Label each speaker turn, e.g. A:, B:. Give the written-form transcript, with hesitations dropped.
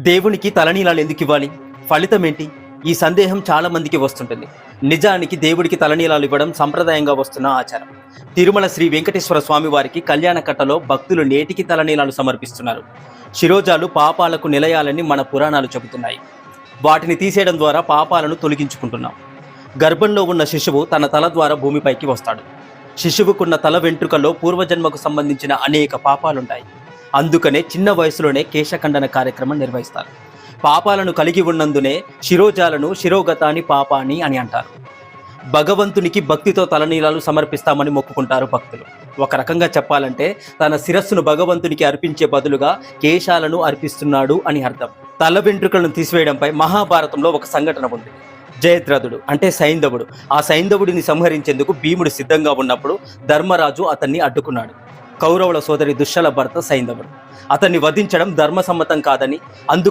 A: దేవునికి తలనీలాలు ఎందుకు ఇవ్వాలి? ఫలితం ఏంటి? ఈ సందేహం చాలా మందికి వస్తుంటుంది. నిజానికి దేవుడికి తలనీలాలు ఇవ్వడం సంప్రదాయంగా వస్తున్న ఆచారం. తిరుమల శ్రీ వెంకటేశ్వర స్వామి వారికి కళ్యాణకట్టలో భక్తులు నేటికి తలనీలాలు సమర్పిస్తున్నారు. శిరోజాలు పాపాలకు నిలయాలని మన పురాణాలు చెబుతున్నాయి. వాటిని తీసేయడం ద్వారా పాపాలను తొలగించుకుంటున్నాం. గర్భంలో ఉన్న శిశువు తన తల ద్వారా భూమిపైకి వస్తాడు. శిశువుకున్న తల వెంట్రుకల్లో పూర్వజన్మకు సంబంధించిన అనేక పాపాలుంటాయి. అందుకనే చిన్న వయసులోనే కేశఖండన కార్యక్రమం నిర్వహిస్తారు. పాపాలను కలిగి ఉన్నందునే శిరోజాలను శిరోగతాని పాపాని అని అంటారు. భగవంతునికి భక్తితో తలనీలాలు సమర్పిస్తామని మొక్కుకుంటారు భక్తులు. ఒక రకంగా చెప్పాలంటే తన శిరస్సును భగవంతునికి అర్పించే బదులుగా కేశాలను అర్పిస్తున్నాడు అని అర్థం. తల వెంట్రుకలను తీసివేయడంపై మహాభారతంలో ఒక సంఘటన ఉంది. జయద్రథుడు అంటే సైంధవుడు, ఆ సైంధవుడిని సంహరించేందుకు భీముడు సిద్ధంగా ఉన్నప్పుడు ధర్మరాజు అతన్ని అడ్డుకున్నాడు. కౌరవుల సోదరి దుశ్శల భర్త సైంధవుడు. అతన్ని వధించడం ధర్మసమ్మతం కాదని, అందుకు